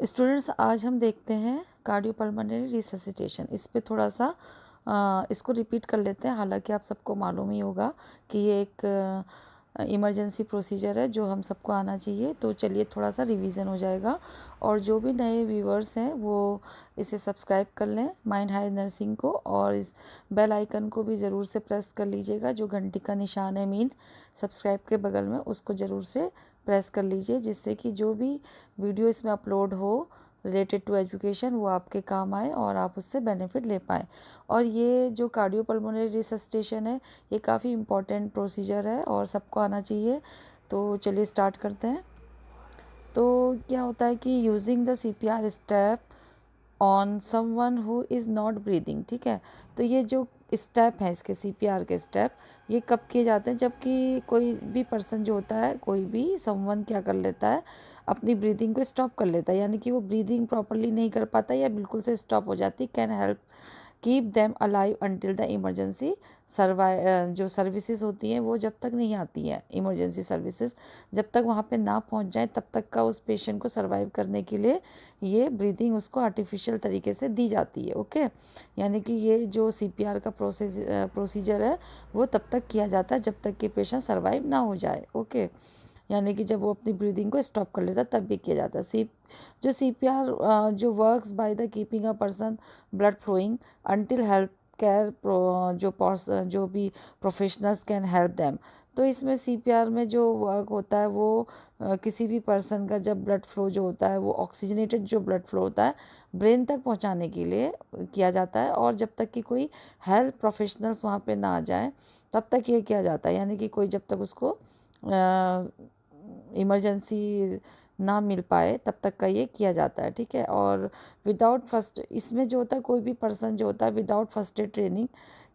Students, आज हम देखते हैं कार्डियोपल्मोनरी रिससिटेशन। इस पे थोड़ा सा इसको रिपीट कर लेते हैं। हालांकि आप सबको मालूम ही होगा कि ये एक इमरजेंसी प्रोसीजर है जो हम सबको आना चाहिए। तो चलिए थोड़ा सा रिवीजन हो जाएगा, और जो भी नए व्यूवर्स हैं वो इसे सब्सक्राइब कर लें माइंड हायर नर्सिंग को, और इस बेल आइकन को भी ज़रूर से प्रेस कर लीजिएगा। जो घंटी का निशान है मीन सब्सक्राइब के बगल में, उसको ज़रूर से प्रेस कर लीजिए, जिससे कि जो भी वीडियो इसमें अपलोड हो रिलेटेड टू एजुकेशन वो आपके काम आए और आप उससे बेनिफिट ले पाएँ। और ये जो कार्डियोपल्मोनरी रिससिटेशन है ये काफ़ी इम्पॉर्टेंट प्रोसीजर है और सबको आना चाहिए। तो चलिए स्टार्ट करते हैं। तो क्या होता है कि using the CPR step on someone who is not breathing, ठीक है। तो ये जो स्टेप है इसके CPR के स्टेप, ये कब किए जाते हैं? जबकि कोई भी पर्सन जो होता है, कोई भी समवन क्या कर लेता है, अपनी ब्रीदिंग को स्टॉप कर लेता है, यानी कि वो ब्रीदिंग प्रॉपरली नहीं कर पाता या बिल्कुल से स्टॉप हो जाती। Can help keep them alive until the emergency जो सर्विसेज होती हैं वो जब तक नहीं आती हैं, इमरजेंसी सर्विसेज जब तक वहाँ पे ना पहुँच जाए तब तक का उस पेशेंट को सर्वाइव करने के लिए ये ब्रीदिंग उसको आर्टिफिशियल तरीके से दी जाती है। ओके, यानी कि ये जो CPR का प्रोसीजर है वो तब तक किया जाता है जब तक कि पेशेंट सर्वाइव ना हो जाए। ओके, यानी कि जब वो अपनी ब्रीदिंग को स्टॉप कर लेता तब भी किया जाता है। जो CPR जो works by the keeping a person blood flowing until health care जो भी प्रोफेशनल्स कैन हेल्प देम। तो इसमें CPR में जो वर्क होता है वो किसी भी पर्सन का जब ब्लड फ्लो जो होता है वो ऑक्सीजनेटेड जो ब्लड फ्लो होता है ब्रेन तक पहुंचाने के लिए किया जाता है, और जब तक कि कोई हेल्थ प्रोफेशनल्स वहाँ पे ना आ जाए तब तक ये किया जाता है। यानी कि कोई जब तक उसको इमरजेंसी ना मिल पाए तब तक का ये किया जाता है, ठीक है। और विदाउट फर्स्ट, इसमें जो होता है कोई भी पर्सन जो होता है without first aid training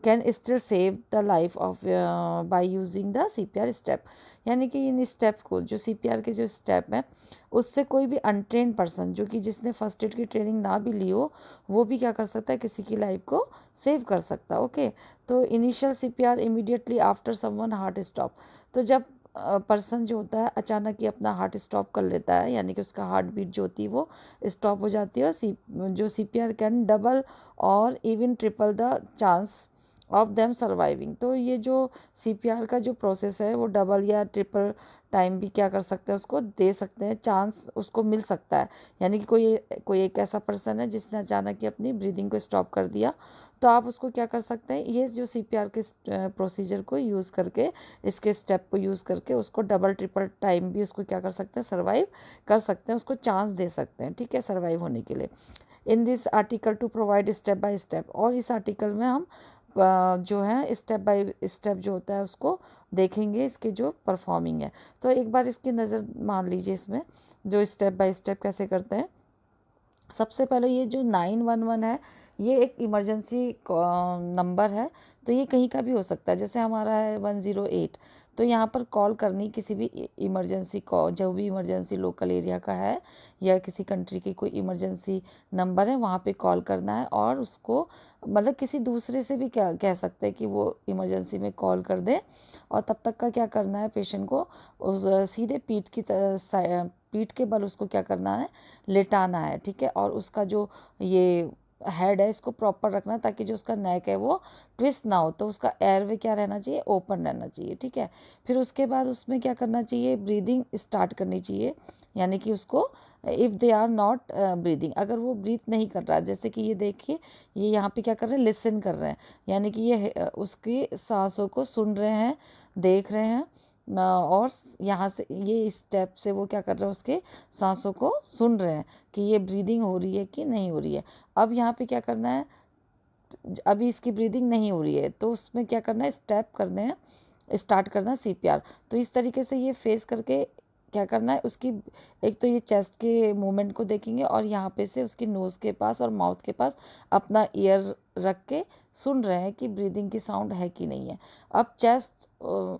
can still save the life of by using the CPR step. यानी कि इन स्टेप को, जो CPR के जो स्टेप हैं उससे कोई भी अनट्रेन पर्सन जो कि जिसने फर्स्ट एड की ट्रेनिंग ना भी ली हो वो भी क्या कर सकता है, किसी की लाइफ को सेव कर सकता है। ओके, तो initial CPR immediately after someone heart stop. तो जब पर्सन जो होता है अचानक ही अपना हार्ट स्टॉप कर लेता है, यानी कि उसका हार्ट बीट जो होती है वो स्टॉप हो जाती है, और जो CPR कैन डबल और even triple the chance of them surviving. तो ये जो CPR का जो प्रोसेस है वो डबल या ट्रिपल टाइम भी क्या कर सकते हैं, उसको दे सकते हैं, चांस उसको मिल सकता है। यानी कि कोई एक ऐसा पर्सन है जिसने अचानक ही अपनी ब्रीदिंग को स्टॉप कर दिया, तो आप उसको क्या कर सकते हैं, ये जो CPR के प्रोसीजर को यूज़ करके, इसके स्टेप को यूज़ करके उसको डबल ट्रिपल टाइम भी उसको क्या कर सकते हैं, सर्वाइव कर सकते हैं, उसको चांस दे सकते हैं, ठीक है, सर्वाइव होने के लिए। In this article to provide step by step, और इस आर्टिकल में हम जो है स्टेप बाय स्टेप जो होता है उसको देखेंगे, इसके जो परफॉर्मिंग है। तो एक बार इसकी नज़र मान लीजिए इसमें जो स्टेप बाय स्टेप कैसे करते हैं। सबसे पहले ये जो 911 है ये एक इमरजेंसी नंबर है, तो ये कहीं का भी हो सकता है। जैसे हमारा है 108, तो यहाँ पर कॉल करनी किसी भी इमरजेंसी कॉल, जो भी इमरजेंसी लोकल एरिया का है या किसी कंट्री की कोई इमरजेंसी नंबर है वहाँ पे कॉल करना है, और उसको मतलब किसी दूसरे से भी क्या कह सकते हैं कि वो इमरजेंसी में कॉल कर दे, और तब तक का क्या करना है, पेशेंट को सीधे पीठ के बल उसको क्या करना है, लेटाना है, ठीक है। और उसका जो ये हेड है इसको प्रॉपर रखना है ताकि जो उसका नेक है वो ट्विस्ट ना हो, तो उसका एयरवे क्या रहना चाहिए, ओपन रहना चाहिए, ठीक है। फिर उसके बाद उसमें क्या करना चाहिए, ब्रीदिंग स्टार्ट करनी चाहिए। यानी कि उसको if they are not breathing, अगर वो ब्रीथ नहीं कर रहा, जैसे कि ये देखिए ये यहाँ पे क्या कर रहे हैं, लिसन कर रहे हैं, यानी कि ये उसकी सांसों को सुन रहे हैं, देख रहे हैं, और यहाँ से ये स्टेप से वो क्या कर रहे हैं, उसके सांसों को सुन रहे हैं कि ये ब्रीदिंग हो रही है कि नहीं हो रही है। अब यहाँ पे क्या करना है, अभी इसकी ब्रीदिंग नहीं हो रही है तो उसमें क्या करना है, स्टेप करने हैं, स्टार्ट करना है CPR। तो इस तरीके से ये फेस करके क्या करना है, उसकी एक तो ये चेस्ट के मूवमेंट को देखेंगे, और यहाँ पे से उसकी नोज़ के पास और माउथ के पास अपना ईयर रख के सुन रहे हैं कि ब्रीदिंग की साउंड है कि नहीं है। अब चेस्ट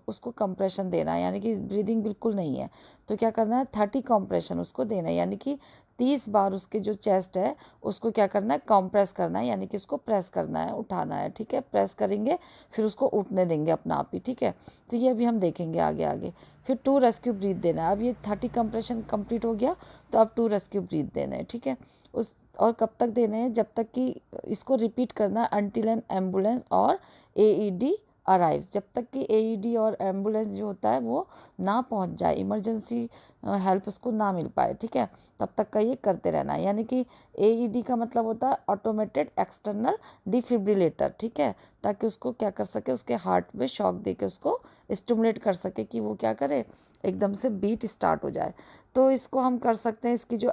उसको कंप्रेशन देना है, यानी कि ब्रीदिंग बिल्कुल नहीं है, तो क्या करना है, 30 कंप्रेशन उसको देना है, यानी कि 30 बार उसके जो चेस्ट है उसको क्या करना है, कंप्रेस करना है, यानी कि उसको प्रेस करना है, उठाना है, ठीक है। प्रेस करेंगे फिर उसको उठने देंगे अपना आप ही, ठीक है। तो ये अभी हम देखेंगे आगे आगे। फिर 2 रेस्क्यू ब्रीथ देना है। अब ये 30 कंप्रेशन कंप्लीट हो गया तो अब टू रेस्क्यू ब्रीथ देना है, ठीक है। उस और कब तक देने हैं, जब तक कि इसको रिपीट करना है अनटिल एन एम्बुलेंस और AED अराइव्स, जब तक कि AED और एम्बुलेंस जो होता है वो ना पहुंच जाए, इमरजेंसी हेल्प उसको ना मिल पाए, ठीक है, तब तक का ये करते रहना है। यानी कि AED का मतलब होता है ऑटोमेटेड एक्सटर्नल डिफिब्रिलेटर, ठीक है, ताकि उसको क्या कर सके, उसके हार्ट में शॉक दे के उसको स्टिमुलेट कर सके कि वो क्या करे, एकदम से बीट स्टार्ट हो जाए। तो इसको हम कर सकते हैं, इसकी जो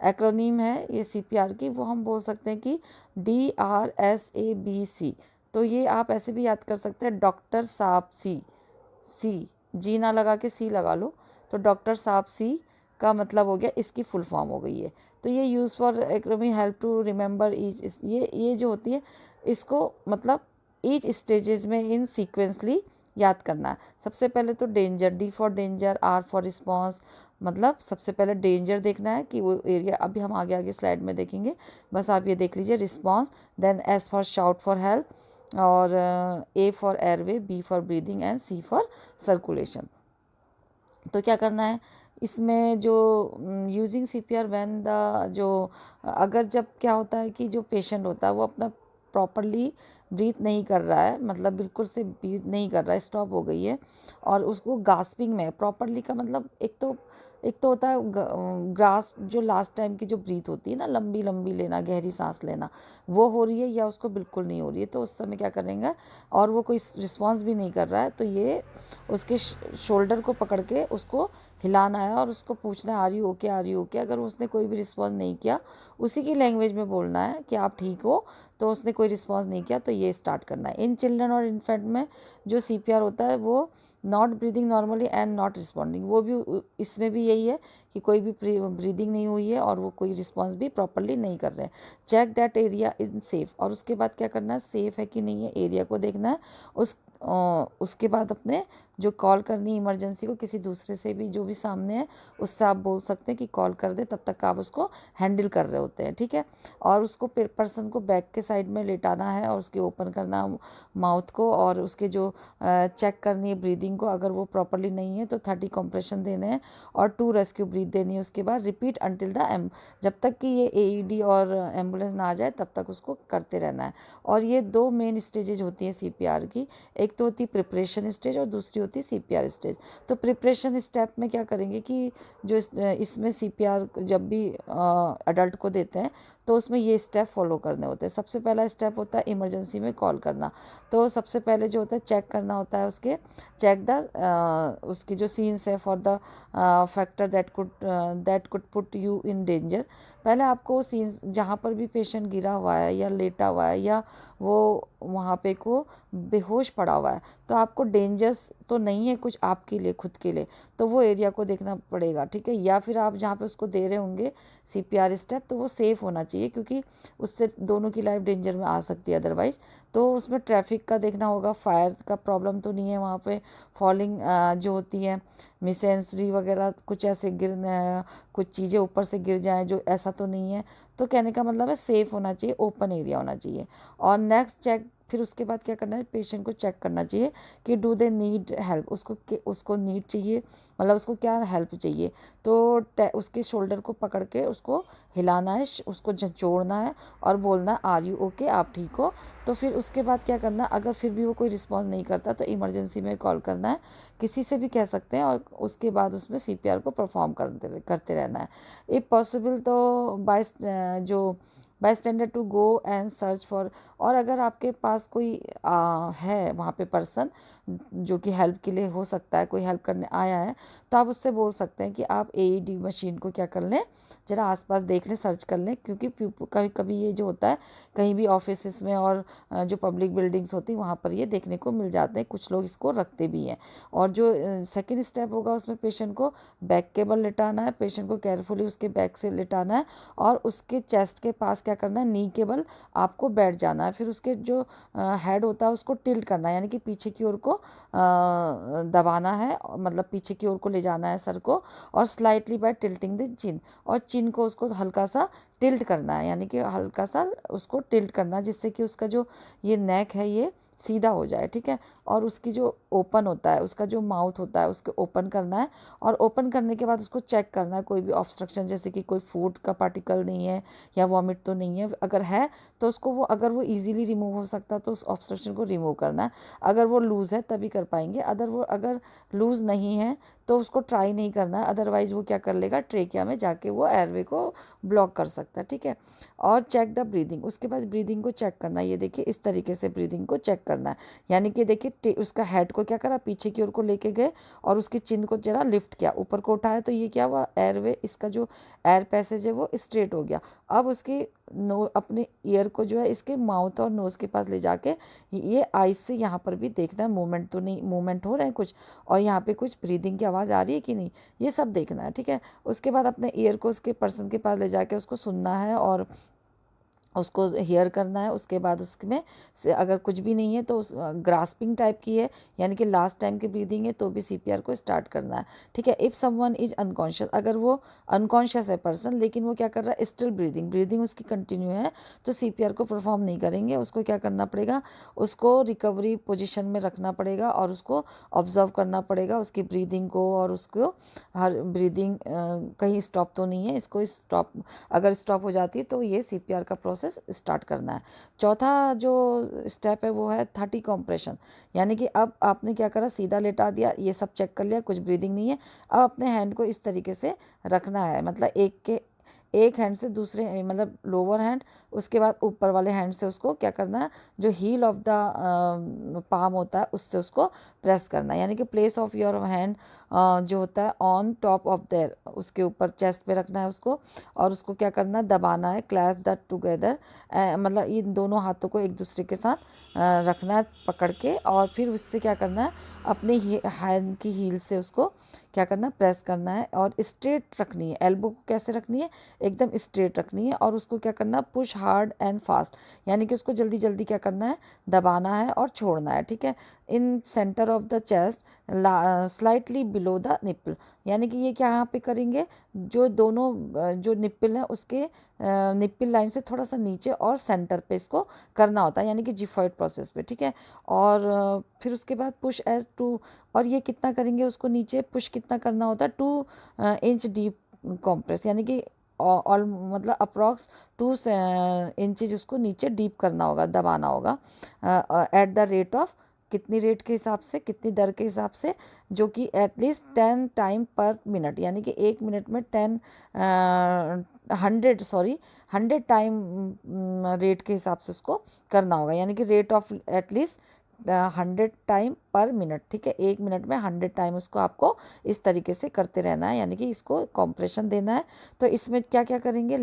एक्रोनीम है ये CPR की, वो हम बोल सकते हैं कि DRSABC। तो ये आप ऐसे भी याद कर सकते हैं, डॉक्टर साहब सी जी ना लगा के सी लगा लो, तो डॉक्टर साहब सी का मतलब हो गया, इसकी फुल फॉर्म हो गई है। तो ये use for acronym help to remember each, ये जो होती है इसको मतलब ईच स्टेजेस में इन सीक्वेंसली याद करना है। सबसे पहले तो danger, D for danger, R for response, मतलब सबसे पहले डेंजर देखना है कि वो एरिया, अभी हम आगे आगे स्लाइड में देखेंगे, बस आप ये देख लीजिए response. Then S for shout for help, और A for airway, B for breathing and C for circulation. तो क्या करना है इसमें, जो यूजिंग CPR व्हेन द, जो अगर जब क्या होता है कि जो पेशेंट होता है वो अपना प्रॉपरली ब्रीथ नहीं कर रहा है, मतलब बिल्कुल से ब्रीथ नहीं कर रहा है, स्टॉप हो गई है, और उसको गास्पिंग में, प्रॉपरली का मतलब एक तो होता है ग्रास, जो लास्ट टाइम की जो ब्रीथ होती है ना, लंबी लंबी लेना, गहरी सांस लेना, वो हो रही है या उसको बिल्कुल नहीं हो रही है, तो उस समय क्या करेंगे, और वो कोई रिस्पॉन्स भी नहीं कर रहा है, तो ये उसके शोल्डर को पकड़ के उसको हिलाना है और उसको पूछना है are you okay, are you okay. अगर उसने कोई भी रिस्पॉन्स नहीं किया, उसी की लैंग्वेज में बोलना है कि आप ठीक हो, तो उसने कोई रिस्पॉन्स नहीं किया तो ये स्टार्ट करना है। इन चिल्ड्रन और इन्फेंट में जो CPR होता है वो not breathing normally and not responding, वो भी इसमें भी यही है कि कोई भी ब्रीदिंग नहीं हुई है और वो कोई रिस्पॉन्स भी प्रॉपरली नहीं कर रहे हैं। Check that area in safe, और उसके बाद क्या करना है, सेफ है कि नहीं है एरिया को देखना है। उसके बाद अपने जो कॉल करनी है इमरजेंसी को, किसी दूसरे से भी, जो भी सामने है उससे आप बोल सकते हैं कि कॉल कर दे, तब तक आप उसको हैंडल कर रहे होते हैं, ठीक है। और उसको पर्सन को बैक के साइड में लेटाना है और उसके ओपन करना माउथ को, और उसके जो चेक करनी है ब्रीदिंग को, अगर वो प्रॉपरली नहीं है तो 30 कंप्रेशन देने हैं और 2 रेस्क्यू ब्रीथ देनी है। उसके बाद रिपीट अंटिल द जब तक कि ये AED और एम्बुलेंस ना आ जाए तब तक उसको करते रहना है। और ये 2 मेन स्टेजेज होती हैं CPR की, एक तो होती है प्रिपरेशन स्टेज और दूसरी होती है CPR स्टेज। तो प्रिपरेशन स्टेप में क्या करेंगे कि जो इसमें CPR जब भी अडल्ट को देते हैं तो उसमें ये स्टेप फॉलो करने होते हैं। सबसे पहला स्टेप होता है इमरजेंसी में कॉल करना। तो सबसे पहले जो होता है चेक करना होता है, चेक द उसकी जो सीन्स है for the factor that could put you in danger. पहले आपको सीन्स, जहाँ पर भी पेशेंट गिरा हुआ है या लेटा हुआ है या वो वहाँ पे को बेहोश पड़ा हुआ है, तो आपको डेंजर्स तो नहीं है कुछ आपके लिए, खुद के लिए, तो वो एरिया को देखना पड़ेगा, ठीक है। या फिर आप जहाँ पे उसको दे रहे होंगे CPR स्टेप, तो वो सेफ़ होना चाहिए, क्योंकि उससे दोनों की लाइफ डेंजर में आ सकती है अदरवाइज़। तो उसमें ट्रैफिक का देखना होगा, फायर का प्रॉब्लम तो नहीं है वहाँ पे, फॉलिंग जो होती है मिसेंसरी वगैरह, कुछ ऐसे कुछ चीज़ें ऊपर से गिर जाएँ जो, ऐसा तो नहीं है। तो कहने का मतलब है सेफ़ होना चाहिए, ओपन एरिया होना चाहिए। और नेक्स्ट चेक, फिर उसके बाद क्या करना है, पेशेंट को चेक करना चाहिए कि डू दे नीड हेल्प, उसको नीड चाहिए, मतलब उसको क्या हेल्प चाहिए। तो उसके शोल्डर को पकड़ के उसको हिलाना है, उसको झंझोड़ना है और बोलना आर यू ओके, आप ठीक हो। तो फिर उसके बाद क्या करना, अगर फिर भी वो कोई रिस्पॉन्स नहीं करता तो इमरजेंसी में कॉल करना है, किसी से भी कह सकते हैं, और उसके बाद उसमें CPR को परफॉर्म करते रहना है। इफ़ पॉसिबल तो जो bystander to go and search for, और अगर आपके पास कोई है वहाँ पे पर्सन जो कि हेल्प के लिए हो सकता है, कोई हेल्प करने आया है, तो आप उससे बोल सकते हैं कि आप AED मशीन को क्या कर लें, ज़रा आसपास देख लें, सर्च कर लें, क्योंकि कभी कभी ये जो होता है कहीं भी ऑफिस में और जो पब्लिक बिल्डिंग्स होती हैं वहाँ पर ये देखने को मिल जाते हैं, कुछ लोग इसको रखते भी हैं। और जो सेकेंड स्टेप होगा उसमें पेशेंट को बैक केबल लिटाना है, पेशेंट को केयरफुली उसके बैक से लिटाना है और उसके चेस्ट के पास क्या करना है, नी केबल आपको बैठ जाना है। फिर उसके जो हेड होता है उसको टिल्ट करना है, यानी कि पीछे की ओर को दबाना है, मतलब पीछे की ओर को ले जाना है सर को, और slightly by tilting the chin, और चिन को उसको हल्का सा टिल्ट करना है, यानी कि हल्का सा उसको टिल्ट करना है, जिससे कि उसका जो ये नेक है ये सीधा हो जाए, ठीक है। और उसकी जो ओपन होता है, उसका जो माउथ होता है उसको ओपन करना है, और ओपन करने के बाद उसको चेक करना है कोई भी ऑब्स्ट्रक्शन, जैसे कि कोई फूड का पार्टिकल नहीं है या वॉमिट तो नहीं है। अगर है तो उसको अगर वो इजीली रिमूव हो सकता है तो उस ऑब्स्ट्रक्शन को रिमूव करना है। अगर वो लूज़ है तभी कर पाएंगे, अगर लूज़ नहीं है तो उसको ट्राई नहीं करना है, अदरवाइज़ वो क्या कर लेगा, ट्रेकिया में जाके वो एयरवे को ब्लॉक कर सकता है, ठीक है। और चेक द ब्रीदिंग, उसके बाद ब्रीदिंग को चेक करना है। ये देखिए इस तरीके से ब्रीदिंग को चेक करना है, यानी कि देखिए उसका हेड को क्या करा, पीछे की ओर को लेके गए और उसकी चिन को जरा लिफ्ट किया, ऊपर को उठाया, तो ये क्या हुआ, एयरवे, इसका जो एयर पैसेज है वो स्ट्रेट हो गया। अब उसके अपने ईयर को जो है इसके माउथ और नोज़ के पास ले जाके ये आइज से यहाँ पर भी देखना है, मूवमेंट तो नहीं, मूवमेंट हो रहे हैं कुछ, और यहाँ पे कुछ ब्रीदिंग की आवाज़ आ रही है कि नहीं, ये सब देखना है, ठीक है। उसके बाद अपने ईयर को उसके पर्सन के पास ले जाके उसको सुनना है और उसको हेयर करना है। उसके बाद उसमें से अगर कुछ भी नहीं है तो उस ग्रास्पिंग टाइप की है, यानी कि लास्ट टाइम की ब्रीदिंग है, तो भी सीपीआर को स्टार्ट करना है, ठीक है। इफ़ समवन इज अनकॉन्शियस, अगर वो अनकॉन्शियस है पर्सन, लेकिन वो क्या कर रहा है, स्टिल ब्रीदिंग उसकी कंटिन्यू है, तो सीपीआर को परफॉर्म नहीं करेंगे। उसको क्या करना पड़ेगा, उसको रिकवरी पोजिशन में रखना पड़ेगा और उसको ऑब्जर्व करना पड़ेगा उसकी ब्रीदिंग को, और उसको हर ब्रीदिंग कहीं स्टॉप तो नहीं है, इसको स्टॉप, अगर स्टॉप हो जाती है तो ये सीपीआर का प्रोसेस स्टार्ट करना है। चौथा जो स्टेप है वो है 30 कॉम्प्रेशन, यानी कि अब आपने क्या करा, सीधा लेटा दिया, ये सब चेक कर लिया, कुछ ब्रीदिंग नहीं है, अब अपने हैंड को इस तरीके से रखना है, मतलब एक हैंड से दूसरे, मतलब लोअर हैंड, उसके बाद ऊपर वाले हैंड से उसको क्या करना है, जो हील ऑफ द पाम होता है उससे उसको प्रेस करना है, यानी कि प्लेस ऑफ योर हैंड जो होता है ऑन टॉप ऑफ देयर, उसके ऊपर चेस्ट पे रखना है उसको, और उसको क्या करना है, दबाना है, क्लैप्स दैट टुगेदर, मतलब इन दोनों हाथों को एक दूसरे के साथ रखना है पकड़ के, और फिर उससे क्या करना है, अपने हैंड की हील से उसको क्या करना है, प्रेस करना है, और स्ट्रेट रखनी है, एल्बो को कैसे रखनी है, एकदम स्ट्रेट रखनी है, और उसको क्या करना है, पुश हार्ड एंड फास्ट, यानी कि उसको जल्दी जल्दी क्या करना है, दबाना है और छोड़ना है, ठीक है। In centre of the chest slightly below the nipple, यानी कि ये क्या यहाँ पे करेंगे, जो दोनों जो निप्पल है उसके निप्पल लाइन से थोड़ा सा नीचे और सेंटर पे इसको करना होता है, यानी कि जिफॉइड प्रोसेस पे, ठीक है। और फिर उसके बाद पुश एज टू, और ये कितना करेंगे, उसको नीचे पुश कितना करना होता है, 2 इंच डीप कॉम्प्रेस, यानी कि ऑल मतलब अप्रॉक्स 2 इंचेज उसको नीचे डीप करना होगा, दबाना होगा, एट द रेट ऑफ, कितनी रेट के हिसाब से, कितनी दर के हिसाब से, जो कि एटलीस्ट 10 टाइम पर मिनट, यानी कि 1 मिनट में 100 टाइम रेट के हिसाब से उसको करना होगा, यानी कि रेट ऑफ एटलीस्ट 100 टाइम पर मिनट, ठीक है। 1 मिनट में 100 टाइम उसको आपको इस तरीके से करते रहना है, यानी कि इसको कॉम्प्रेशन देना है। तो इसमें क्या क्या करेंगे,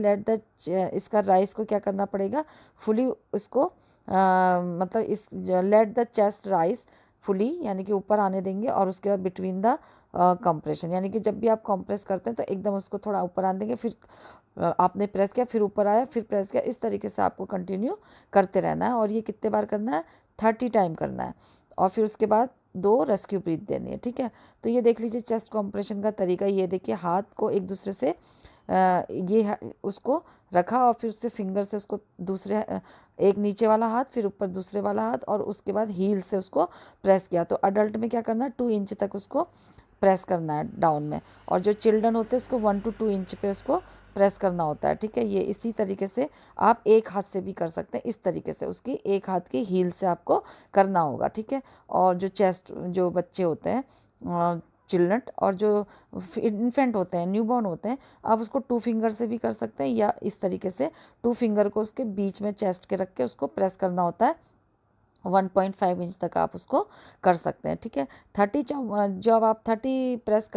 इसका राइस को क्या करना पड़ेगा, फुली इसको मतलब इस let the chest rice fully, यानी कि ऊपर आने देंगे, और उसके बाद बिटवीन द कंप्रेशन, यानी कि जब भी आप कंप्रेस करते हैं तो एकदम उसको थोड़ा ऊपर आने देंगे, फिर आपने प्रेस किया, फिर ऊपर आया, फिर प्रेस किया, इस तरीके से आपको कंटिन्यू करते रहना है, और ये कितने बार करना है, 30 टाइम करना है, और फिर उसके बाद 2 रेस्क्यू ब्रीथ देनी है, ठीक है। तो ये देख लीजिए चेस्ट कॉम्प्रेशन का तरीका, ये देखिए हाथ को एक दूसरे से उसको रखा, और फिर उससे फिंगर से उसको दूसरे एक नीचे वाला हाथ, फिर ऊपर दूसरे वाला हाथ, और उसके बाद हील से उसको प्रेस किया। तो अडल्ट में क्या करना है, 2 इंच तक उसको प्रेस करना है डाउन में, और जो चिल्ड्रन होते हैं उसको 1 to 2 इंच पे उसको प्रेस करना होता है, ठीक है। ये इसी तरीके से आप एक हाथ से भी कर सकते हैं, इस तरीके से उसकी एक हाथ की हील से आपको करना होगा, ठीक है। और जो चेस्ट, जो बच्चे होते हैं चिल्ड्रन, और जो इन्फेंट होते हैं, न्यूबॉर्न होते हैं, आप उसको 2 फिंगर से भी कर सकते हैं, या इस तरीके से 2 फिंगर को उसके बीच में चेस्ट के रख के उसको प्रेस करना होता है, 1.5 इंच तक आप उसको कर सकते हैं, ठीक है। 30 जब आप 30 प्रेस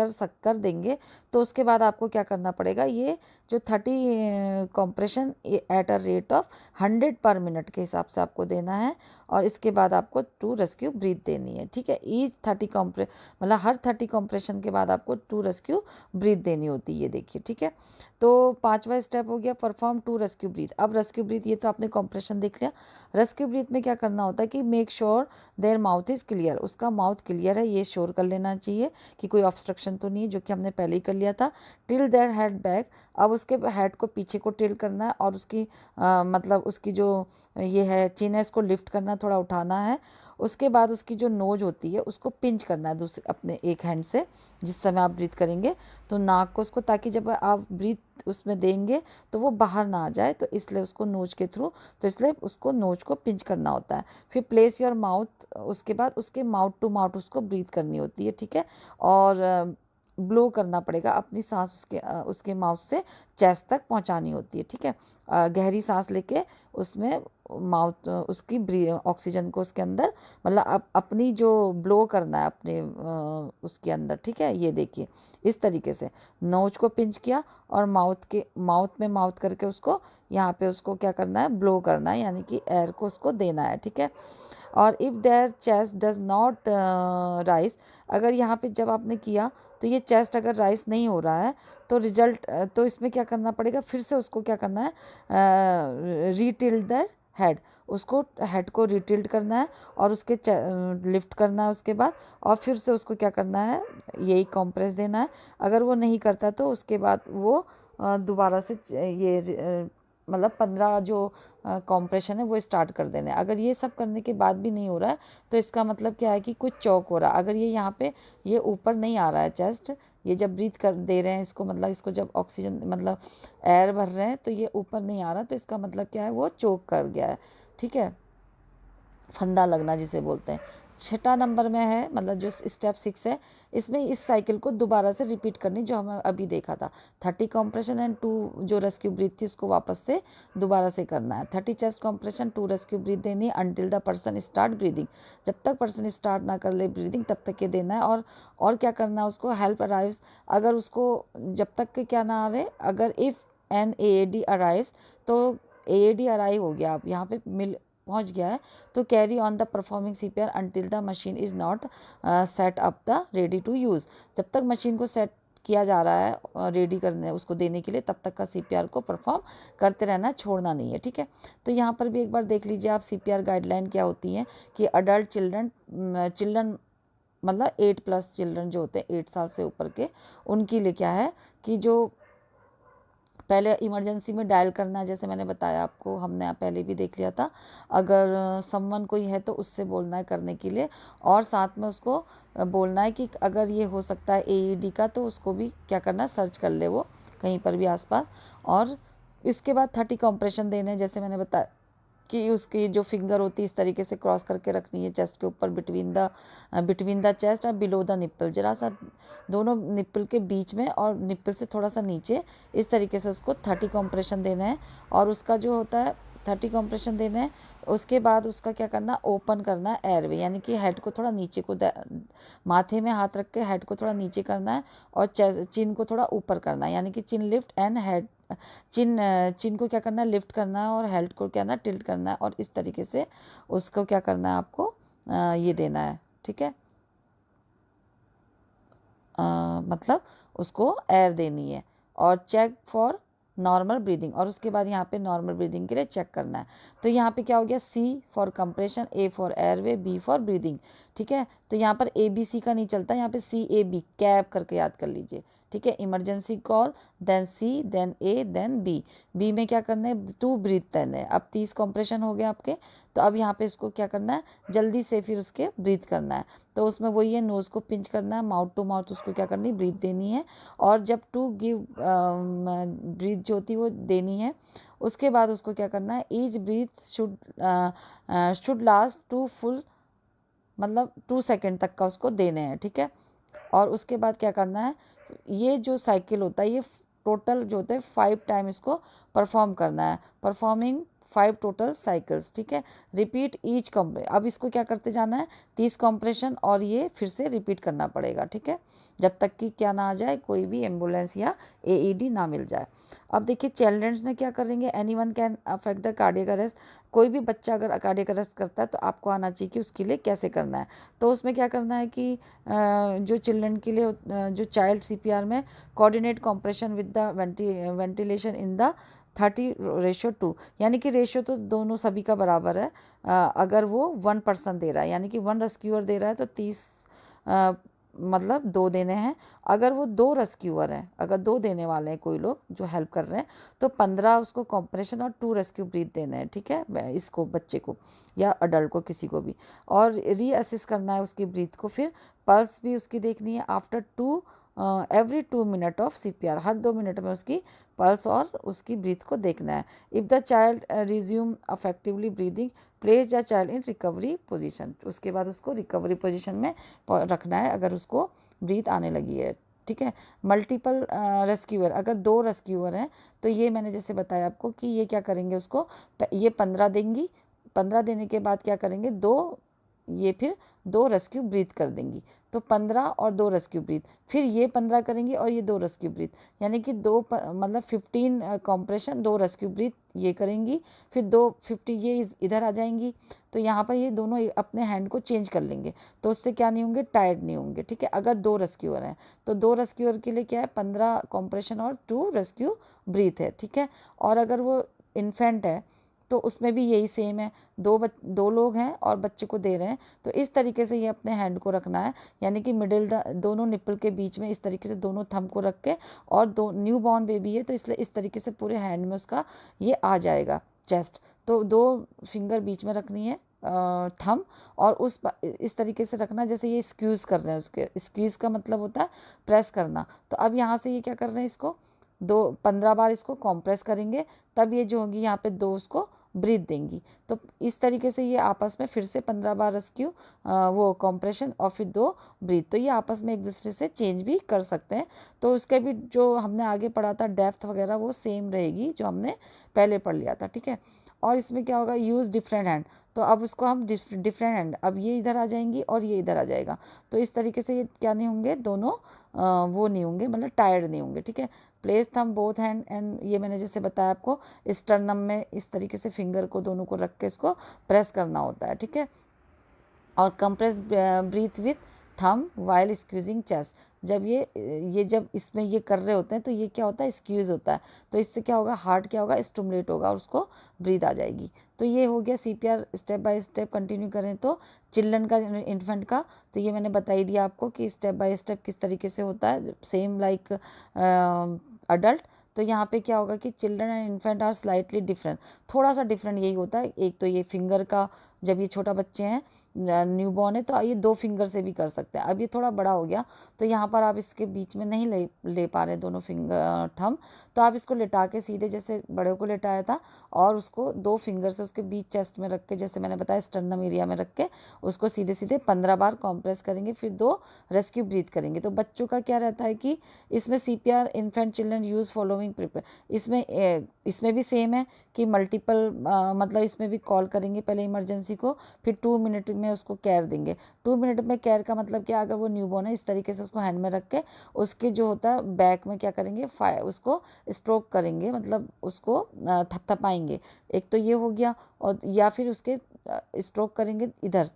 कर देंगे, तो उसके बाद आपको क्या करना पड़ेगा, ये जो 30 compression at a rate of 100 पर मिनट के हिसाब से आपको देना है, और इसके बाद आपको 2 रेस्क्यू ब्रीथ देनी है, ठीक है। ईच 30 मतलब हर 30 कॉम्प्रेशन के बाद आपको 2 रेस्क्यू ब्रीथ देनी होती है, ये देखिए, ठीक है। तो 5वां स्टेप हो गया, परफॉर्म 2 रेस्क्यू ब्रीथ। अब रेस्क्यू ब्रीथ, ये तो आपने कॉम्प्रेशन देख लिया। रेस्क्यू ब्रीथ में क्या करना होता है, कि make sure their mouth is clear, उसका माउथ क्लियर है ये श्योर कर लेना चाहिए कि कोई ऑब्स्ट्रक्शन तो नहीं है, जो कि हमने पहले ही कर लिया था। टिल देयर हेड बैक, अब उसके हेड को पीछे को टिल करना है और उसकी मतलब उसकी जो ये है चिन है इसको लिफ्ट करना, थोड़ा उठाना है। उसके बाद उसकी जो नोज होती है उसको पिंच करना है दूसरे अपने एक हैंड से जिस समय आप ब्रीथ करेंगे, तो नाक को उसको, ताकि जब आप ब्रीथ उसमें देंगे तो वो बाहर ना आ जाए, तो इसलिए उसको नोज के थ्रू, तो इसलिए उसको नोज को पिंच करना होता है। फिर प्लेस योर माउथ, उसके बाद उसके माउथ टू माउथ उसको ब्रीथ करनी होती है, ठीक है। और ब्लो करना पड़ेगा, अपनी सांस उसके माउथ से चेस्ट तक पहुंचानी होती है, ठीक है। गहरी सांस लेके उसमें माउथ उसकी ऑक्सीजन को उसके अंदर, मतलब अपनी जो ब्लो करना है अपने उसके अंदर, ठीक है। ये देखिए इस तरीके से नोज को पिंच किया और माउथ में माउथ करके उसको यहाँ पे उसको क्या करना है, ब्लो करना है, यानी कि एयर को उसको देना है, ठीक है। और if their chest does not rise, अगर यहाँ पे जब आपने किया तो ये चेस्ट अगर राइज नहीं हो रहा है तो तो इसमें क्या करना पड़ेगा, फिर से उसको क्या करना है, रीटिल्ड द हेड, उसको हेड को रिटिल्ट करना है और उसके लिफ्ट करना है उसके बाद, और फिर से उसको क्या करना है, यही कॉम्प्रेस देना है। अगर वो नहीं करता तो उसके बाद वो दोबारा से मतलब 15 जो कॉम्प्रेशन है वो स्टार्ट कर देना है। अगर ये सब करने के बाद भी नहीं हो रहा है तो इसका मतलब क्या है कि कुछ चौक हो रहा है। अगर ये यहाँ पे ये ऊपर नहीं आ रहा है चेस्ट, ये जब ब्रीथ कर दे रहे हैं इसको, मतलब इसको जब ऑक्सीजन मतलब एयर भर रहे हैं तो ये ऊपर नहीं आ रहा, तो इसका मतलब क्या है, वो चोक कर गया है, ठीक है, फंदा लगना जिसे बोलते हैं। छठा नंबर में है, मतलब जो स्टेप 6 है, इसमें इस साइकिल को दोबारा से रिपीट करनी जो हमें अभी देखा था। 30 कॉम्प्रेशन एंड 2 जो रेस्क्यू ब्रीथ थी उसको वापस से दोबारा से करना है। 30 चेस्ट कॉम्प्रेशन, 2 रेस्क्यू ब्रीथ देनी है until the person start breathing, जब तक पर्सन स्टार्ट ना कर ले ब्रीदिंग तब तक ये देना है। और क्या करना है उसको, हेल्प अराइव्स, अगर उसको जब तक के क्या ना आ रहे, अगर इफ़ एन AAD अराइव्स, तो AAD अराइव हो गया, आप यहाँ पे पहुंच गया है, तो carry on the performing CPR until the machine is not set up the ready to use, जब तक मशीन को सेट किया जा रहा है रेडी करने उसको देने के लिए, तब तक का CPR को परफॉर्म करते रहना, छोड़ना नहीं है, ठीक है। तो यहाँ पर भी एक बार देख लीजिए आप CPR गाइडलाइन क्या होती हैं कि अडल्ट चिल्ड्रन मतलब 8+ चिल्ड्रन जो होते हैं 8 साल से ऊपर के, उनके लिए क्या है कि जो पहले इमरजेंसी में डायल करना है, जैसे मैंने बताया आपको, हमने पहले भी देख लिया था। अगर समवन कोई है तो उससे बोलना है करने के लिए, और साथ में उसको बोलना है कि अगर ये हो सकता है AED का, तो उसको भी क्या करना है, सर्च कर ले वो कहीं पर भी आसपास। और इसके बाद 30 कॉम्प्रेशन देने, जैसे मैंने बताया कि उसकी जो फिंगर होती है इस तरीके से क्रॉस करके रखनी है चेस्ट के ऊपर, बिटवीन द चेस्ट और बिलो द निप्पल, जरा सा दोनों निप्पल के बीच में और निप्पल से थोड़ा सा नीचे, इस तरीके से उसको 30 कॉम्प्रेशन देना है। और उसका जो होता है 30 कॉम्प्रेशन देना है, उसके बाद उसका क्या करना, ओपन करना है एयरवे, यानी कि हेड को थोड़ा नीचे को माथे में हाथ रख के हेड को थोड़ा नीचे करना है और चिन को थोड़ा ऊपर करना है, यानी कि चिन लिफ्ट एंड हेड, चिन को क्या करना है, लिफ्ट करना है, और हेड को क्या करना है, टिल्ट करना है, और इस तरीके से उसको क्या करना है, आपको ये देना है, ठीक है। मतलब उसको एयर देनी है। और चेक फॉर नॉर्मल ब्रीदिंग, और उसके बाद यहाँ पे नॉर्मल ब्रीदिंग के लिए चेक करना है। तो यहाँ पे क्या हो गया, C for compression, A for airway, B for breathing, ठीक है। तो यहाँ पर ABC का नहीं चलता, यहाँ पे CAB कैब करके याद कर लीजिए, ठीक है। Emergency call, then C, then A, then B में क्या करना है, 2 ब्रीथ देने हैं। अब 30 कॉम्प्रेशन हो गया आपके, तो अब यहाँ पे इसको क्या करना है, जल्दी से फिर उसके ब्रीथ करना है। तो उसमें वही है, नोज़ को पिंच करना है, माउथ टू माउथ उसको क्या करनी, ब्रीथ देनी है। और जब टू गिव ब्रीथ जो होती है वो देनी है, उसके बाद उसको क्या करना है, each breath should last two full, मतलब 2 सेकेंड तक का उसको देने हैं, ठीक है। और उसके बाद क्या करना है, ये जो साइकिल होता है ये टोटल जो होता है 5 टाइम इसको परफॉर्म करना है, परफॉर्मिंग 5 टोटल साइकिल्स, ठीक है। रिपीट ईच अब इसको क्या करते जाना है, 30 कॉम्प्रेशन, और ये फिर से रिपीट करना पड़ेगा, ठीक है, जब तक कि क्या ना आ जाए, कोई भी एम्बुलेंस या AED ना मिल जाए। अब देखिए चिल्ड्रंस में क्या करेंगे, anyone can affect the cardiac arrest, कोई भी बच्चा अगर कार्डियक अरेस्ट करता है तो आपको आना चाहिए कि उसके लिए कैसे करना है। तो उसमें क्या करना है कि जो चिल्ड्रन के लिए जो चाइल्ड CPR में coordinate compression with the ventilation in the 30:2, यानी कि रेशियो तो दोनों सभी का बराबर है। अगर वो 1 पर्सन दे रहा है, यानी कि 1 रेस्क्यूअर दे रहा है तो 30 मतलब 2 देने हैं। अगर वो 2 रेस्क्यूअर हैं, अगर 2 देने वाले हैं कोई लोग जो हेल्प कर रहे हैं, तो 15 उसको कॉम्प्रेशन और 2 रेस्क्यू ब्रीथ देने हैं, ठीक है, इसको बच्चे को या अडल्ट को किसी को भी। और रीअसिस्ट करना है उसकी ब्रीथ को, फिर पल्स भी उसकी देखनी है after every 2 minute of CPR, her 2 minute में उसकी पल्स और उसकी ब्रीथ को देखना है। If the child resume effectively breathing, place the child in recovery position, उसके बाद उसको रिकवरी पोजीशन में रखना है अगर उसको ब्रीथ आने लगी है, ठीक है। मल्टीपल रेस्क्यूअर, अगर 2 रेस्क्यूअर हैं तो ये मैंने जैसे बताया आपको कि ये क्या करेंगे, उसको ये 15 देंगी, 15 देने के बाद क्या करेंगे, 2 ये फिर 2 रेस्क्यू ब्रीथ कर देंगी, तो 15 और 2 रेस्क्यू ब्रीथ, फिर ये 15 करेंगी और ये 2 रेस्क्यू ब्रीथ, यानी कि मतलब 15 कॉम्प्रेशन, 2 रेस्क्यू ब्रीथ ये करेंगी, फिर 50 ये इधर आ जाएंगी। तो यहाँ पर ये दोनों अपने हैंड को चेंज कर लेंगे, तो उससे क्या नहीं होंगे, टायर्ड नहीं होंगे, ठीक है। अगर 2 रेस्क्यूअर हैं तो 2 रेस्क्यूअर के लिए क्या है, 15 कॉम्प्रेशन और 2 रेस्क्यू ब्रीथ है, ठीक है। और अगर वो इन्फेंट है तो उसमें भी यही सेम है, 2 लोग हैं और बच्चे को दे रहे हैं, तो इस तरीके से ये अपने हैंड को रखना है, यानी कि मिडिल दोनों निप्पल के बीच में इस तरीके से दोनों थंब को रख के, और 2 न्यू बॉर्न बेबी है तो इसलिए इस तरीके से पूरे हैंड में उसका ये आ जाएगा चेस्ट, तो 2 फिंगर बीच में रखनी है थंब, और इस तरीके से रखना जैसे ये स्क्यूज़ कर रहे हैं, उसके स्क्वीज़ का मतलब होता है प्रेस करना। तो अब यहाँ से ये क्या कर रहे हैं, इसको 15 बार इसको कॉम्प्रेस करेंगे, तब ये जो होगी यहाँ पे 2 उसको ब्रीथ देंगी। तो इस तरीके से ये आपस में फिर से 15 बार रेस्क्यू वो कॉम्प्रेशन और फिर 2 ब्रीथ, तो ये आपस में एक दूसरे से चेंज भी कर सकते हैं। तो उसके भी जो हमने आगे पढ़ा था डेप्थ वगैरह वो सेम रहेगी जो हमने पहले पढ़ लिया था, ठीक है। और इसमें क्या होगा, यूज़ डिफरेंट हैंड, तो अब उसको हम डिफरेंट हैंड, अब ये इधर आ जाएंगी और ये इधर आ जाएगा, तो इस तरीके से ये क्या नहीं होंगे, दोनों वो नहीं होंगे, मतलब टायर्ड नहीं होंगे, ठीक है। Place thumb both hand and, ये मैंने जैसे बताया आपको स्टर्नम में इस तरीके से फिंगर को दोनों को रख के इसको प्रेस करना होता है, ठीक है। और compress breath with thumb while squeezing chest, जब ये जब इसमें ये कर रहे होते हैं तो ये क्या होता है, स्क्यूज़ होता है, तो इससे क्या होगा, हार्ट क्या होगा, स्टिमुलेट होगा और उसको ब्रीथ आ जाएगी। तो ये हो गया CPR step by step. Continue करें तो चिल्ड्रन का, इन्फेंट का, तो ये मैंने बता ही दिया आपको कि स्टेप बाय स्टेप किस तरीके से होता है, सेम लाइक अडल्ट। तो यहाँ पे क्या होगा कि children and infant are slightly different, थोड़ा सा डिफरेंट यही होता है, एक तो ये फिंगर का, जब ये छोटा बच्चे हैं न्यू बॉर्न है तो ये 2 फिंगर से भी कर सकते हैं, अब ये थोड़ा बड़ा हो गया तो यहाँ पर आप इसके बीच में नहीं ले पा रहे दोनों फिंगर थंब, तो आप इसको लिटा के सीधे जैसे बड़े को लिटाया था और उसको 2 फिंगर से उसके बीच चेस्ट में रख के, जैसे मैंने बताया स्टर्नम एरिया में रख के उसको सीधे सीधे 15 बार कॉम्प्रेस करेंगे, फिर 2 रेस्क्यू ब्रीथ करेंगे। तो बच्चों का क्या रहता है कि इसमें CPR infant children use following prepare, इसमें भी सेम है कि मल्टीपल मतलब इसमें भी कॉल करेंगे पहले इमरजेंसी को, फिर 2 मिनट में उसको केयर देंगे। 2 मिनट में केयर का मतलब क्या, अगर वो न्यूबॉर्न है इस तरीके से उसको हैंड में रख के उसके जो होता है बैक में क्या करेंगे, उसको स्ट्रोक करेंगे, मतलब उसको थपथपाएंगे, एक तो ये हो गया, और या फिर उसके स्ट्रोक करेंगे इधर,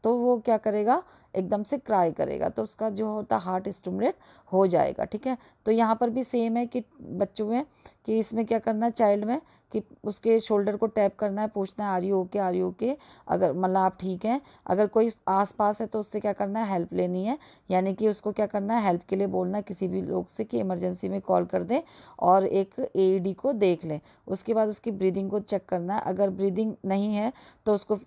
तो वो क्या करेगा, एकदम से क्राई करेगा, तो उसका जो होता हार्ट स्टिमुलेट हो जाएगा, ठीक है। तो यहाँ पर भी सेम है कि बच्चों में कि इसमें क्या करना है, चाइल्ड में कि उसके शोल्डर को टैप करना है, पूछना है आर यू ओके, अगर मतलब आप ठीक हैं, अगर कोई आस पास है तो उससे क्या करना है, हेल्प लेनी है, यानी कि उसको क्या करना है, हेल्प के लिए बोलना है किसी भी लोग से कि इमरजेंसी में कॉल कर दें और एक AED को देख लें। उसके बाद उसकी ब्रीदिंग को चेक करना है, अगर ब्रीदिंग नहीं है तो उसको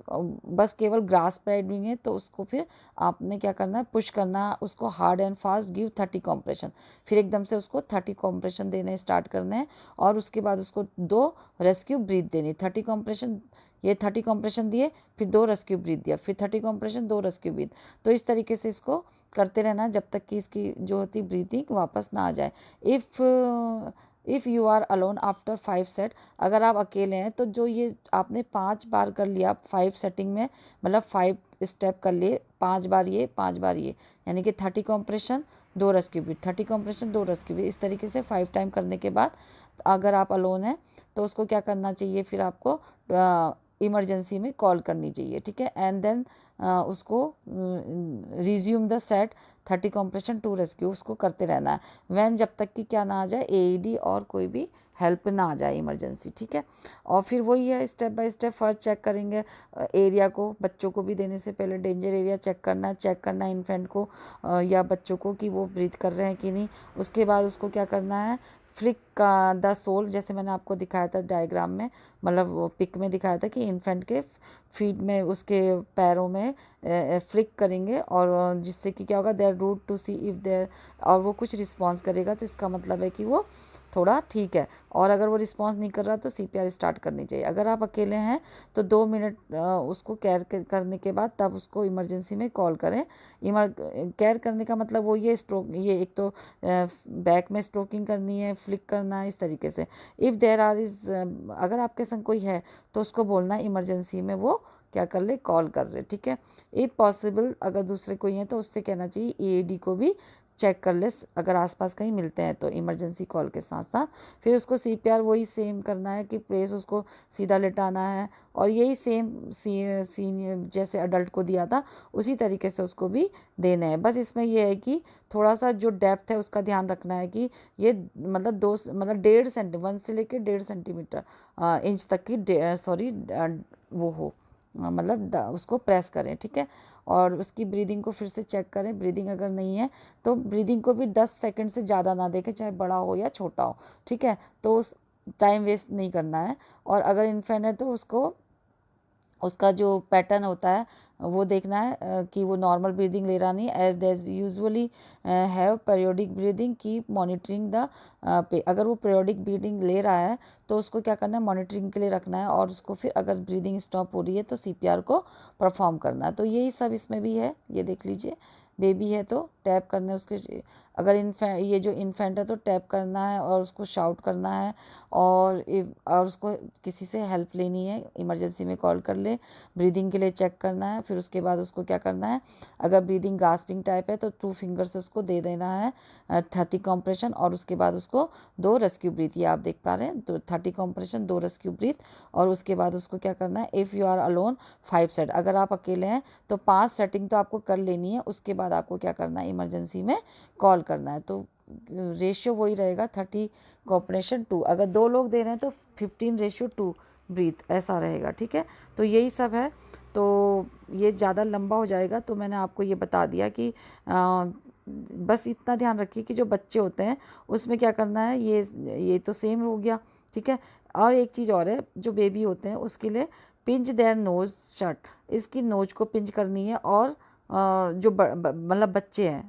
बस केवल ग्रास ब्रीदिंग है तो उसको फिर आपने क्या करना है, पुश करना है उसको hard and fast, give 30 compression, फिर एकदम से उसको 30 कॉम्प्रेशन देने स्टार्ट करने हैं, और उसके बाद उसको 2 रेस्क्यू ब्रीथ देनी, 30 कॉम्प्रेशन, ये 30 कॉम्प्रेशन दिए, फिर 2 रेस्क्यू ब्रीथ दिया, फिर 30 कॉम्प्रेशन 2 रेस्क्यू ब्रीथ, तो इस तरीके से इसको करते रहना जब तक कि इसकी जो होती ब्रीथिंग वापस ना आ जाए। If you are alone after 5 set, अगर आप अकेले हैं तो जो ये आपने 5 बार कर लिया 5 सेटिंग में, मतलब 5 स्टेप कर लिए, 5 बार ये 5 बार ये, यानी कि 30 compression 2 rescue breath, 30 compression 2 rescue breath, इस तरीके से 5 टाइम करने के बाद अगर आप अलोन हैं तो उसको क्या करना चाहिए, फिर आपको इमरजेंसी में कॉल करनी चाहिए, ठीक है। एंड देन उसको resume the set, 30 compression 2 rescue, उसको करते रहना है वैन, जब तक कि क्या ना आ जाए, एईडी और कोई भी हेल्प ना आ जाए इमरजेंसी, ठीक है। और फिर वही है, step by step first check करेंगे एरिया को, बच्चों को भी देने से पहले डेंजर एरिया चेक करना है इन्फेंट को या बच्चों को कि वो ब्रीथ कर रहे हैं कि नहीं। उसके बाद उसको क्या करना है, फ्लिक का द सोल, जैसे मैंने आपको दिखाया था डायग्राम में, मतलब पिक में दिखाया था कि इन्फेंट के फीट में, उसके पैरों में फ्लिक करेंगे, और जिससे कि क्या होगा, there root to see if there, और वो कुछ रिस्पॉन्स करेगा, तो इसका मतलब है कि वो थोड़ा ठीक है। और अगर वो रिस्पॉन्स नहीं कर रहा तो सीपीआर स्टार्ट करनी चाहिए। अगर आप अकेले हैं तो 2 मिनट उसको केयर करने के बाद तब उसको इमरजेंसी में कॉल करें। केयर करने का मतलब वो ये स्ट्रोक, ये एक तो बैक में स्ट्रोकिंग करनी है, फ्लिक करना है, इस तरीके से। इफ़ देयर आर इज़, अगर आपके संग कोई है तो उसको बोलना है इमरजेंसी में वो क्या कर ले, कॉल कर रहे, ठीक है। इफ़ पॉसिबल अगर दूसरे कोई हैं तो उससे कहना चाहिए ईएडी को भी चेक कर ले, अगर आसपास कहीं मिलते हैं तो इमरजेंसी कॉल के साथ साथ। फिर उसको सीपीआर वही सेम करना है कि प्लेस उसको सीधा लेटाना है, और यही सेम सीनियर जैसे अडल्ट को दिया था उसी तरीके से उसको भी देना है। बस इसमें यह है कि थोड़ा सा जो डेप्थ है उसका ध्यान रखना है कि ये मतलब 1.5 1 से लेकर 1.5 सेंटीमीटर इंच तक की सॉरी वो हो, मतलब उसको प्रेस करें, ठीक है। और उसकी ब्रीदिंग को फिर से चेक करें, ब्रीदिंग अगर नहीं है तो ब्रीदिंग को भी 10 सेकंड से ज़्यादा ना देखें, चाहे बड़ा हो या छोटा हो, ठीक है। तो उस टाइम वेस्ट नहीं करना है। और अगर इन्फेंट है तो उसको, उसका जो पैटर्न होता है वो देखना है कि वो नॉर्मल ब्रीदिंग ले रहा नहीं, as there usually have periodic breathing, keep monitoring the पे। अगर वो पीरियोडिक ब्रीदिंग ले रहा है तो उसको क्या करना है, मॉनिटरिंग के लिए रखना है, और उसको फिर अगर ब्रीदिंग स्टॉप हो रही है तो सीपीआर को परफॉर्म करना है। तो यही सब इसमें भी है, ये देख लीजिए। बेबी है तो टैप करना है उसके, अगर ये जो इन्फेंट है तो टैप करना है और उसको शाउट करना है, और उसको किसी से हेल्प लेनी है, इमरजेंसी में कॉल कर ले। ब्रीदिंग के लिए चेक करना है, फिर उसके बाद उसको क्या करना है, अगर ब्रीदिंग गास्पिंग टाइप है तो 2 फिंगर से उसको दे देना है 30 कंप्रेशन, और उसके बाद उसको 2 रेस्क्यू ब्रीथ, ये आप देख पा रहे हैं, तो 30 कंप्रेशन 2 रेस्क्यू ब्रीथ। और उसके बाद उसको क्या करना है, if you are alone 5 set, अगर आप अकेले हैं तो 5 सेटिंग तो आपको कर लेनी है। उसके बाद आपको क्या करना है, इमरजेंसी में कॉल करना है। तो रेशियो वही रहेगा 30 कॉपरेशन 2, अगर 2 लोग दे रहे हैं तो 15:2 ब्रीथ, ऐसा रहेगा, ठीक है। तो यही सब है। तो ये ज़्यादा लंबा हो जाएगा, तो मैंने आपको ये बता दिया कि बस इतना ध्यान रखिए कि जो बच्चे होते हैं उसमें क्या करना है, ये तो सेम हो गया, ठीक है। और एक चीज़ और है, जो बेबी होते हैं उसके लिए पिंच देयर नोज शट, इसकी नोज को पिंच करनी है, और जो मतलब बच्चे हैं,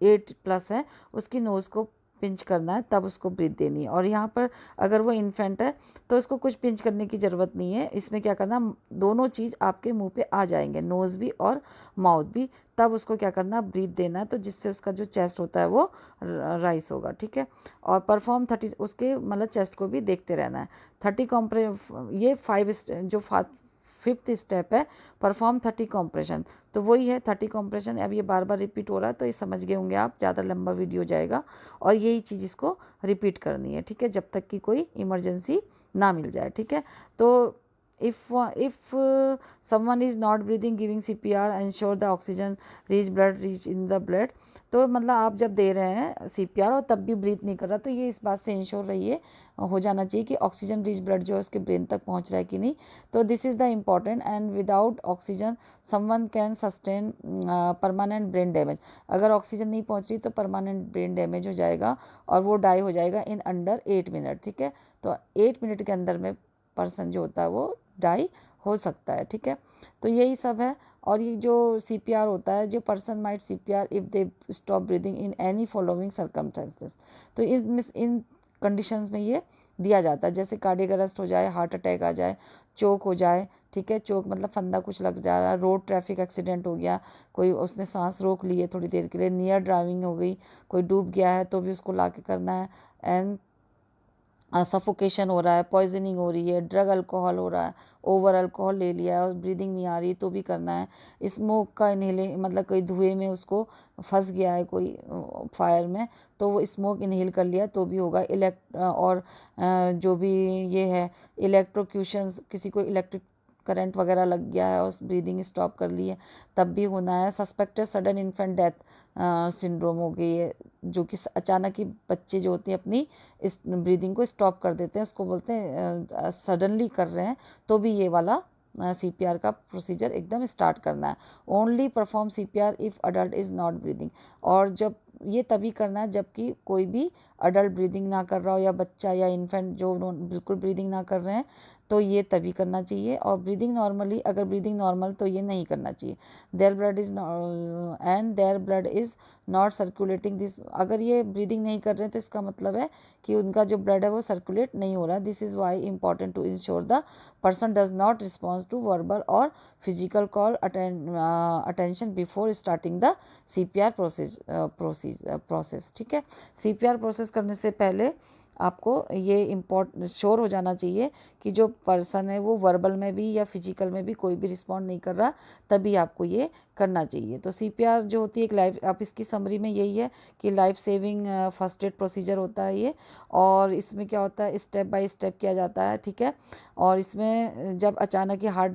8+ है, उसकी नोज़ को पिंच करना है, तब उसको ब्रीथ देनी है। और यहाँ पर अगर वो इन्फेंट है तो इसको कुछ पिंच करने की ज़रूरत नहीं है, इसमें क्या करना, दोनों चीज़ आपके मुंह पे आ जाएंगे, नोज़ भी और माउथ भी, तब उसको क्या करना, ब्रीथ देना है, तो जिससे उसका जो चेस्ट होता है वो राइस होगा, ठीक है। और परफॉर्म 30, उसके मतलब चेस्ट को भी देखते रहना है। 30 कॉम्प्रे ये 5 जो 5th स्टेप है, परफॉर्म 30 कॉम्प्रेशन, तो वही है 30 कॉम्प्रेशन। अब ये बार बार रिपीट हो रहा है तो ये समझ गए होंगे आप, ज़्यादा लंबा वीडियो जाएगा, और यही चीज़ इसको रिपीट करनी है, ठीक है, जब तक कि कोई इमरजेंसी ना मिल जाए, ठीक है। तो if someone is not breathing, giving CPR, ensure the oxygen reach in the blood। तो मतलब आप जब दे रहे हैं CPR और तब भी ब्रीथ नहीं कर रहा, तो ये इस बात से इंश्योर रहिए, हो जाना चाहिए कि ऑक्सीजन रिच ब्लड जो है उसके ब्रेन तक पहुंच रहा है कि नहीं। तो this is the important, and without oxygen someone can sustain permanent brain damage. अगर ऑक्सीजन नहीं पहुंच रही तो परमानेंट ब्रेन डैमेज हो जाएगा, और वो डाई हो जाएगा इन अंडर 8 मिनट, ठीक है। तो 8 मिनट के अंदर में पर्सन जो होता है वो डाई हो सकता है, ठीक है। तो यही सब है। और ये जो सीपीआर होता है, जो person might CPR if they stop breathing in any following circumstances, तो इन कंडीशंस में ये दिया जाता है, जैसे कार्डियक अरेस्ट हो जाए, हार्ट अटैक आ जाए, चोक हो जाए, ठीक है, चोक मतलब फंदा कुछ लग जा रहा है, रोड ट्रैफिक एक्सीडेंट हो गया, कोई उसने सांस रोक ली है थोड़ी देर के लिए, नियर ड्राइविंग हो गई, कोई डूब गया है तो भी उसको ला के करना है, एंड सफोकेशन हो रहा है, पॉइजनिंग हो रही है, ड्रग अल्कोहल हो रहा है, ओवर अल्कोहल ले लिया है और ब्रीदिंग नहीं आ रही तो भी करना है। स्मोक का इनहेलिंग मतलब कोई धुएं में उसको फंस गया है कोई फायर में, तो वो स्मोक इनहेल कर लिया तो भी होगा। जो भी ये है इलेक्ट्रोक्यूशंस, किसी को इलेक्ट्रिक करंट वगैरह लग गया है और ब्रीदिंग स्टॉप कर ली है तब भी होना है। Suspected sudden infant death syndrome हो गई है, जो कि अचानक ही बच्चे जो होते हैं अपनी इस ब्रीदिंग को स्टॉप कर देते हैं, उसको बोलते हैं सडनली कर रहे हैं, तो भी ये वाला CPR का प्रोसीजर एकदम स्टार्ट करना है। Only perform CPR if adult is not breathing, और जब ये तभी करना है जबकि कोई भी अडल्ट ब्रीदिंग ना कर रहा हो या बच्चा या इन्फेंट जो बिल्कुल ब्रीदिंग ना कर रहे हैं, तो ये तभी करना चाहिए। और ब्रीदिंग नॉर्मली, अगर ब्रीदिंग नॉर्मल तो ये नहीं करना चाहिए। Their blood is not circulating this, अगर ये ब्रीदिंग नहीं कर रहे हैं तो इसका मतलब है कि उनका जो ब्लड है वो सर्कुलेट नहीं हो रहा। This is why important to ensure the person does not response to verbal और physical call attention before starting the CPR process. ठीक है, CPR प्रोसेस करने से पहले आपको ये श्योर हो जाना चाहिए कि जो पर्सन है वो वर्बल में भी या फिजिकल में भी कोई भी रिस्पॉन्ड नहीं कर रहा, तभी आपको ये करना चाहिए। तो CPR जो होती है एक लाइफ, आप इसकी समरी में यही है कि life saving first aid procedure होता है ये, और इसमें क्या होता है स्टेप बाय स्टेप किया जाता है। ठीक है, और इसमें जब अचानक ही हार्ट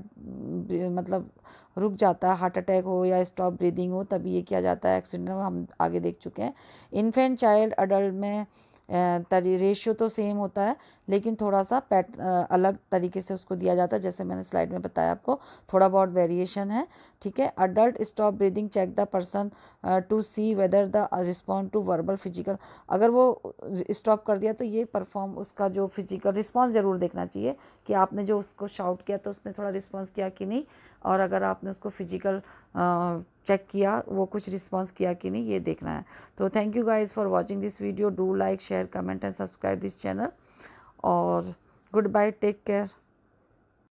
मतलब रुक जाता है, हार्ट अटैक हो या स्टॉप ब्रीदिंग हो, तभी ये किया जाता है। एक्सीडेंट में हम आगे देख चुके हैं। इन्फेंट चाइल्ड अडल्ट में रेशियो तो सेम होता है, लेकिन थोड़ा सा अलग तरीके से उसको दिया जाता है, जैसे मैंने स्लाइड में बताया आपको, थोड़ा बहुत वेरिएशन है। ठीक है, adult stop breathing check the person to see whether the respond to verbal physical, अगर वो स्टॉप कर दिया तो ये परफॉर्म उसका जो फिजिकल रिस्पॉन्स ज़रूर देखना चाहिए कि आपने जो उसको शाउट किया तो उसने थोड़ा रिस्पॉन्स किया कि नहीं, और अगर आपने उसको फिजिकल चेक किया वो कुछ रिस्पॉन्स किया कि नहीं, ये देखना है। तो thank you guys for watching this video, do like share comment and subscribe this channel, और गुड बाय, टेक केयर।